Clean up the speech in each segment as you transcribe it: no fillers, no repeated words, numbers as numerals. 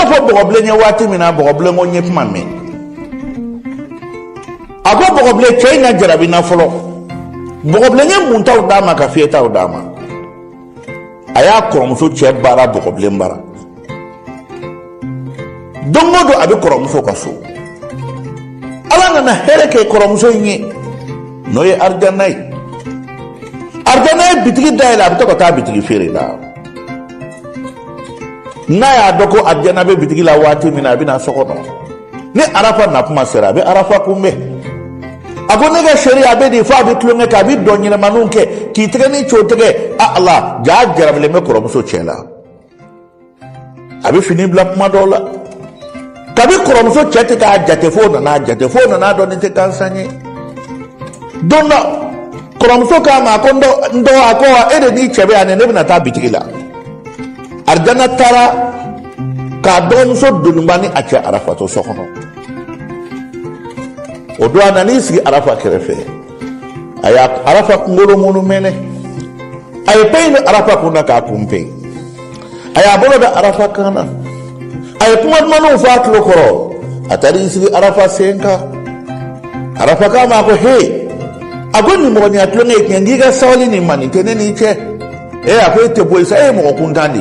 fo bogoble nya wati mina bogoble ngo nye kuma me ago bogoble china jarabi na folo bogoble nya muntaw dama ka fietaw dama aya koromso che bara bogoble mbara dongodo abi koromso kaso ala na hereke koromso nyi noye arjanay bitigi dayla abi to ta bitigi fere da na ya doko arjana be bitigi la wati mina bina sokono ni arafa na kuma sera be arafa kumbe ago nega sharia be di fa be klonge ka bi donyina manunke ki tege ni chotege Allah ja jarable me koromso chela abi fini black madola kabi koromso chete ka jate fo na do ni te kansanye donna koromso ka ma ko ndo akoa ede ni chebe ane ne bina ta bitigila arjana tara ka domso dunbani acha arafa to sokono o do analisi arafa kerefe aya arafa ngoro munu mene ay peyno arafa kuna ka kumpe aya bolo da arafa kana ay kuma manu fatlo koro atari sigi arafa senka arafa kama ko he agoni mo ni atlo ne kendiga sawli ni mani teneni che akoy te boy sa mo kuntandi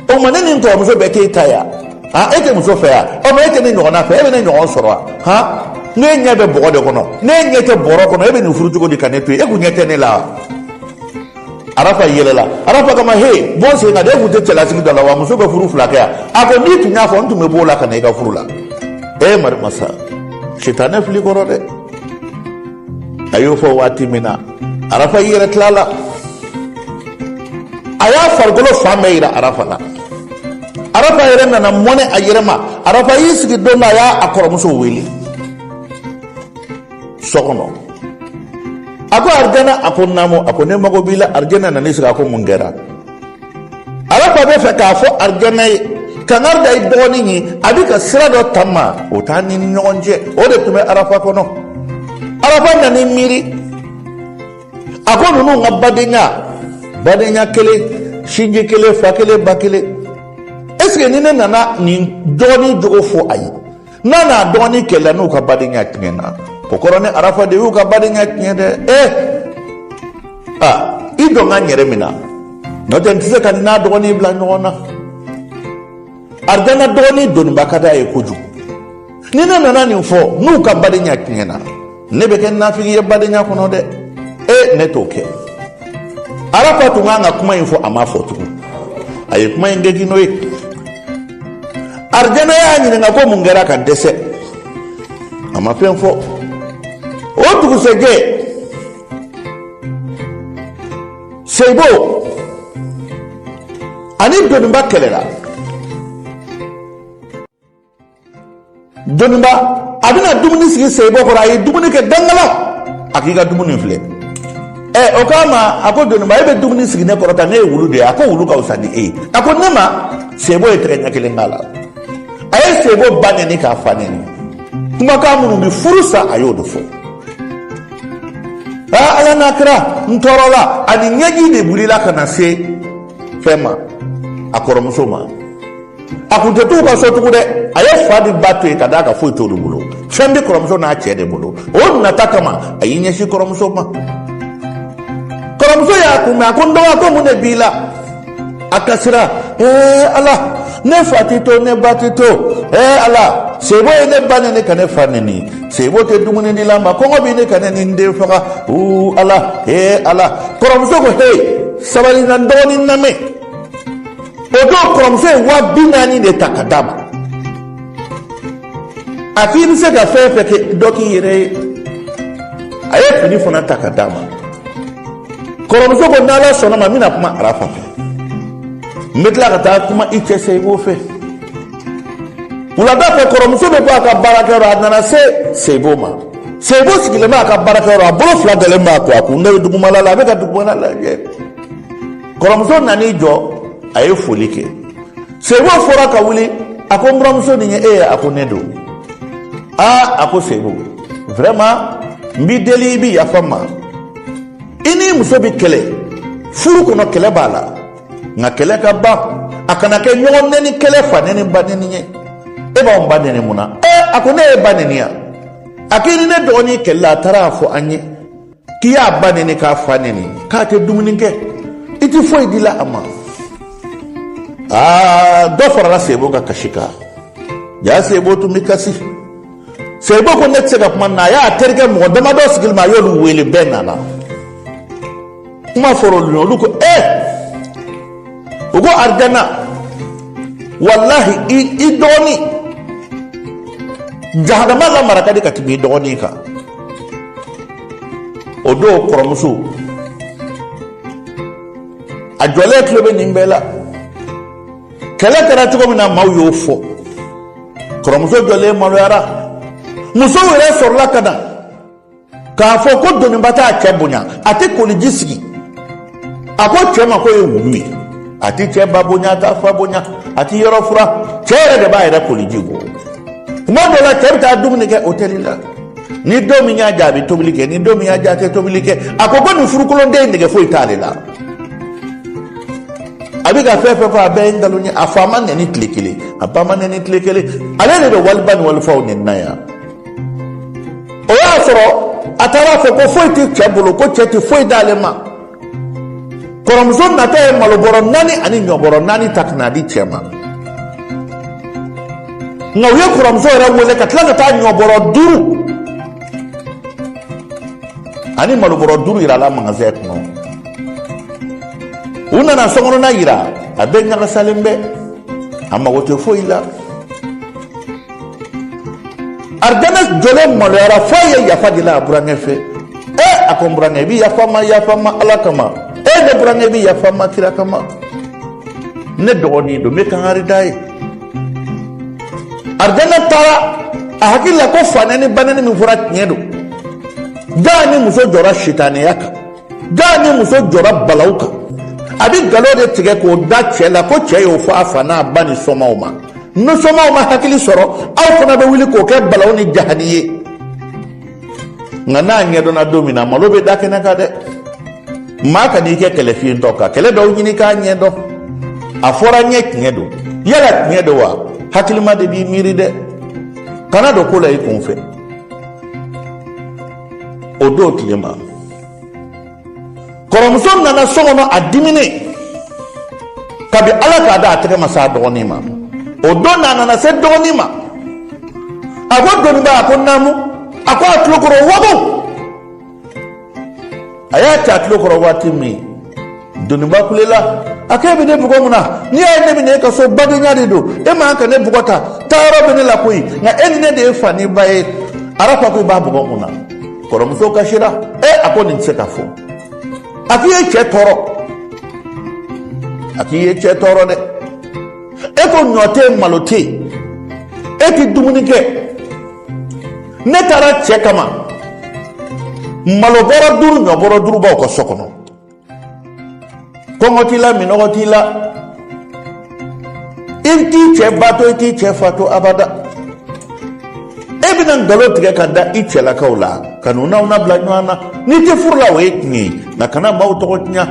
o maneni nto mo so beke taya ete mo so fa o me ete ni no na fa ebe ni no soro ha ne nya be bogo de kono ne nya te boro kono ebe ni furuju ko di kanetu e ku nya te ne la arafa yelela arafa kama he bo se na de ku te chela sigi dala wa mo so be furu flaka ya ako ni tu nya fo ntu me bola kana ga furula mar masa shitane fili goro de ayo fo wati mina arafa yere tlala aya fargolo fameira arafa la arafa yere na mone ayirema arafa yisigi dona ya akoromuso weli sokono ako arjana aponamo apone mago bila arjana na nisga ko mungera arafa be fe ka fo arjana kanar da idoni ni abika sirado tamma otani nyonje ode tume arafa kono arafa na ni miri ako nunu badenya kele shinje kele fakele bakele eske ni nana ni doni jogo fo ayi nana doni kele no ka badenya tngena pokorone arafa de ka badenya tngede ido nganyere mina no tentise kan na doni bla nyona ardana doni don bakada e kuju ni nana ni fo no ka badenya tngena nebe ken nafigi badenya kono de netoke arafa tunganga kuma info amafo tuku ayi kuma ingegi noy arjana ya nyine ngako mungera kan dese amafen fo o tuku sege sebo ani donumba kelela donumba abina dumuni sigi sebo ko ayi dumuni ke dangala akiga dumuni fle o kama ako donumba ebe dumuni sigi ne korota ne wulu de ako wulu ka usani ako nema sebo etrenya kelengala ay sebo bane ni ka faneni kuma ka munu bi furusa ayodo fo ala nakra ntorola ani nyaji de bulila kana se fema akoromuso ma akuto to ka so to de aye fadi batu e kadaka fo to do bulo fembe koromuso na chede bulo o nataka ma ayinya shi koromuso ma koromuso ya kuma kondo ko mune bila akasira ala ne fatito ne batito ala sebo ne bane ne kane faneni sebo te dumuni ni lamba ko ngobi ne kane ni nde faka ala ala koromso ko sabali na ndoni name odo koromso wa binani ne takadaba afini se ga fefe ke doki yire aye fini fona takadama koromso ko nala sona mamina kuma arafa metla kata kuma iche sebo fe ulada fe koromso be ba ka baraka ro adana sebo ma sebo sigile ma ka baraka ro abolo fla dele ma ko aku ne dugumala la be ka dugumala la je koromso nani jo aye folike sebo fora ka wuli akombromso ni ako nedo ako sebo vraiment mbi deli bi ya fama ini muso bi kele furu kono kele bala nga kele ka ba akana ke nyon neni kele fa neni baneni nye e ba on baneni muna akone e baneni ya akini ne doni kella tarafo anye kiya baneni ka fa neni ka te dumuni ke iti foi dila ama do fara sebo ka kashika ya sebo tu mikasi sebo ko net sega kuma na ya terke mo dama do sigil ma yolu wele benana kuma foro lu ko ugo arjana wallahi i doni jahannama la maraka de katibi doni ka odo koromusu ajole klobe nimbela kala kara tuko mina mawyo fo koromuso jole maloyara muso wele sorla kada ka fo ko doni bata chebunya ate koliji sigi ako chema ko yumi ati che babunya ta fabunya ati yorofura chere de bayira koliji go mo do la tebta dumni ke hotelila ni domi nya jabi tobilike ni domi nya jate tobilike akoko ni furukulo de ndege fo italila abiga fefe fa bengalo ni afama ni klikili apama ni klikili alele do walban wal fawni naya o ya soro atara fo ko fo ti chebulo ko cheti fo dalema koromzo na te maloboro nani ani nyoboro nani takna di chema ngawe koromzo ra wole katlanga ta nyoboro duru ani maloboro duru ira la mangazet no una na songono na ira abenga la salembe amma wote foila ardanas jole malora foye ya fadila burangefe akombrange bi ya fama alakama de burange bi ya fama kirakama ne doni do me kan dai ardana tara ahakilla ko fanani banani mi furat nyedo dani muso jora shitani yaka dani muso jora balauka abi galo de tige ko da chela ko cheyo fa fana bani somauma no somauma hakili soro aw fana be wili ko ke balawni jahaniye ngana nyedo na domina malobe dakena ka de maka ni ke kele fi ntoka kele do nyini ka nyedo afora nyedo yala nyedo wa hakili ma de bi miri de kana do ko lay konfe odo tilema koromsom nana songono adimine kabi ala ka da ateke masa doni ma odo nana se doni ma ago doni ba ko namu ako atlokoro wabo ayata atlokoro watimi doni ba kulela akebe de bugo muna ni ay ne bi ne ka so badu nyaade do e ma ka ne bugota taro be ne la koyi na enine de fani baye arafa ko ba bugo muna koromso kashira akoni nsekafo akiye che toro de eko nyote malote eki dumunike netara che kama maloboro duru nyoboro duru ba ko sokono kongotila minogotila inti che bato iti che fato abada ebinan galo tige kanda ichela kaula kanuna una blanywana ni te furla wetni na kana mautonya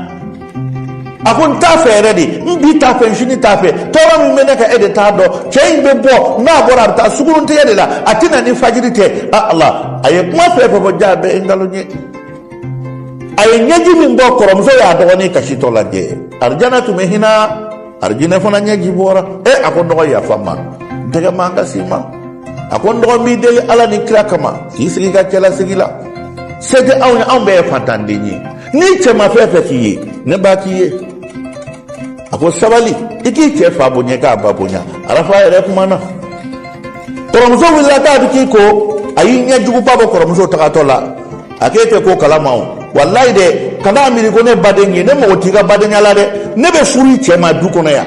akon tafe ready mbi tafe shini tafe tora mi menaka edita do chain be bo na bora ta sugurun te yedela atina ni fajirite Allah aye kuma fefe bo jabe ngalo nye aye nyeji min bo koromzo ya do ni kashito laje arjana tumehina arjina fona nyeji bora akon do ya fama daga manga sima akon do mi deli ala ni krakama sigi ga kala sigila sede awni ambe fatande ni chema fefe kiye ne ba kiye ako sabali iki che fa bonya ka ba bonya arafa ere kuma na koromzo willa ta biki ko ayi nya jugu babo koromzo takatola akete ko kalamao wallahi de kana amiri ko ne badengi ne mo tiga badenya la de ne be furi chema du kono ya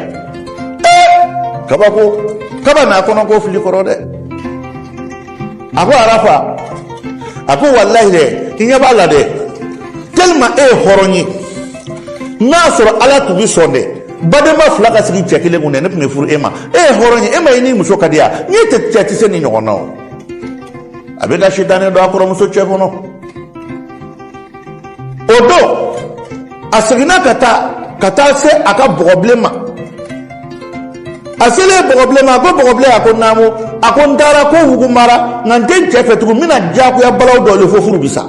kaba na kono ko fili korode ako arafa ako wallahi de kinya bala de telma horonyi nasoro ala tubi sonde badema flaka sigi chekile ngune ne pne furu ema horonyi ema ini muso kadia ni te se ni nyono abeda shitane do akoro muso chefono odo asirina kata se aka problema asele bogoble ma ko bogoble akonamo akontara ko hugumara nante chefetu mina jaku ya balaw dole fo furu bisa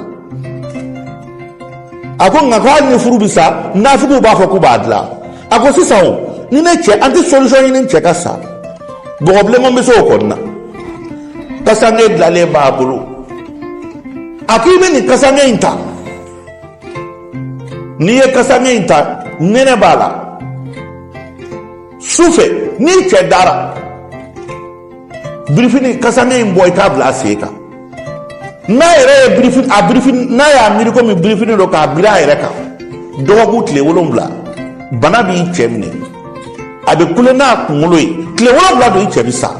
akon ngaka ni furu bisa nafugu ba fo ku badla ako sisawo ni ne che anti solution ni che kasa bogoble mo beso konna kasange dlale babulu akibe ni kasange inta ni ye kasange inta nene bala sufe ni che dara briefing kasange boy ka bla seka na ere briefing na ya mi ko mi briefing do ka bira ere ka do ko tle wolomla bana bi chemne abe kule na kumuloi tle wolomla do chemisa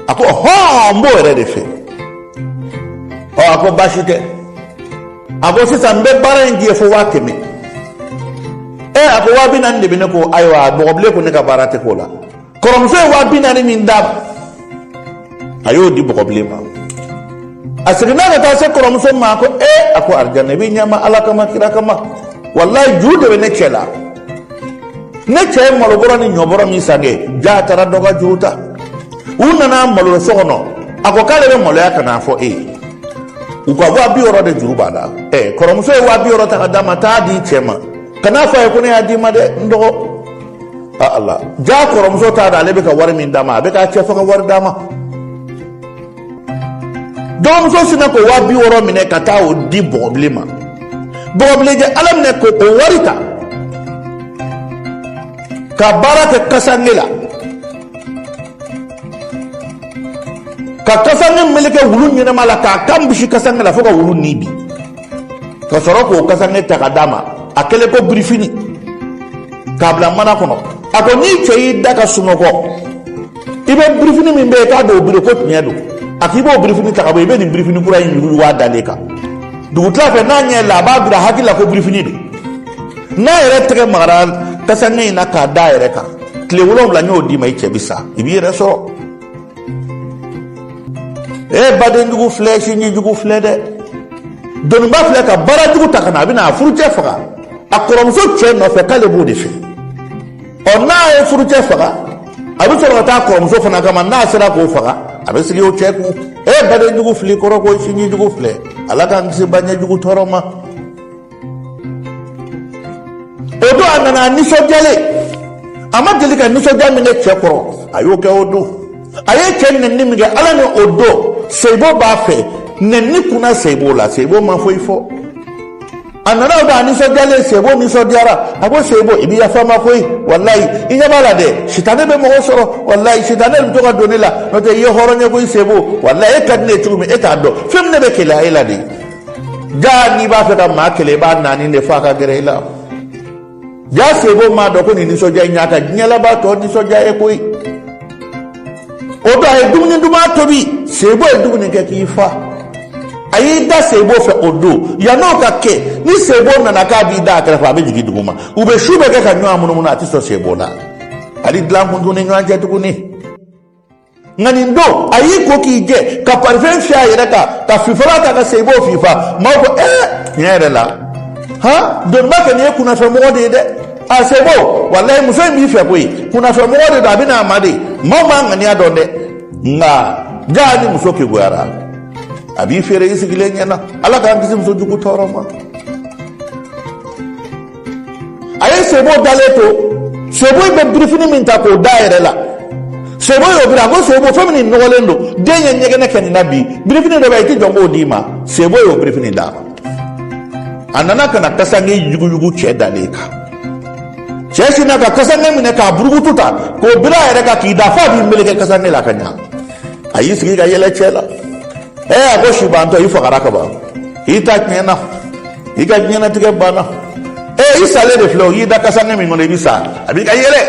ako ho mbo ere de fe o ako bashite ako sisa mbe bara ngie fo wakeme ako wabi nan de bine ko aywa bogoble ko ne ka barate ko la korom so wabi nan min dab ayo di bogoble ma asirina ga ta se korom so ma ko ako arjanna bi nyama alaka makira kama wallahi jude be ne chela ne che malo boro ni nyoboro mi sage ja tara doga juta unana malo so no ako kale be malo ya kana fo uko wabi oro de juruba da korom so wabi oro ta dama ta di chema kana fa ko ne adima de ndo Allah ja korom so ta da lebe ka war min dama be ka che fa ka war dama dom so sina ko wabi woro mine kata o di problema je alam ne ko warita ka baraka kasangela ka kasangen meleke wulun ni mala ka kambishi kasangela fo ka wulun ni bi ka soro ko kasangen ta kadama akele ko briefini kabla mana kono ako ni chei daga sunoko ibe briefini min be ka do biro ko nyado akibo briefini ta kabo ibe ni briefini kura yin yuwa wa daleka du tlafe na nye la ba bira hakila ko briefini de na ere tere maral kasane na ka da ere ka kle wolom la nyo di mai chebisa ibi ere so baden dugu flesh ni dugu flede don ba fle ka bara dugu takana bina furuje faga akorom so che no fe kale bu de fe ona e furuje faga abu so ta korom so fana kama na sira ko faga abe sigi o che ku baden dugu fli koro ko sini dugu fle alaka ngisi banya dugu toroma odo anana ni so jale ama jeli ka ni so jame ne che koro ayo ke odo aye chen ne mi ga ala ne odo sebo ba fe ne ni kuna sebo la sebo ma fo ifo anana odo ani so jale sebo ni so diara abo sebo ibi ya fama ko wallahi inya bala de shitane be mo soro wallahi shitane mto ka donela no te ye horonya ko sebo wallahi kadne tumi etado femne be kila ila de ja ni ba fe ka ma kele ba nani ne fa ka gere ila ja sebo ma do ko ni so ja nyaka nyala ba to ni so ja e ko odo ay dumni duma tobi sebo e dumni ke kifa ayi da sebo fe odo ya no ka ke ni sebo na ka bi da ka fa be jigi duma ube shube ke ka nyu amunu muna ati so sebo na ali dlam kundu ni nganje tukuni ngani ndo ayi ko ki je ka parfum fia yere ka fifara ta ka sebo fifa ma ko nyere la ha don ba ke ne kuna fe mo de a sebo wallahi muso mi fe boy kuna fe mo de da bina amade mama ngani adonde nga jani muso ke gwara abi fere isigile nyana ala ka ngisi muso jugu toroma aye sebo daleto sebo be briefini minta ko daire la sebo yo bira ko sebo famini nolendo denye nyege na kenina bi briefini do bayti jongo dima sebo yo briefini da anana kana tasange yugu che daleka chesi na ka kasange mine ka burugututa ko bira ere ka ki dafa bi meleke kasange la kanya ayi sigi ga yele chela ako shibanto ifo karaka ba ita nyena iga nyena tige bana isale de flow yida kasange mi ngone bisa abi ga yele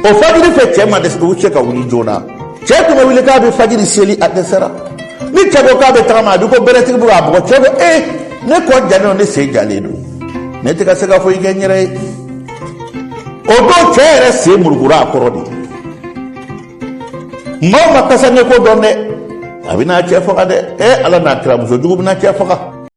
o fajiri fe chema de stu cheka wuni jona chetu me wile ka be fajiri seli adesera ni chego ka be tama du ko bereti bu abo chego ne ko jano ne se jaledo ne te ka sega fo ige nyere odo chere se murgura korodi mama kasange ko donne abina chefoka de ala na kira muso jugu bina chefoka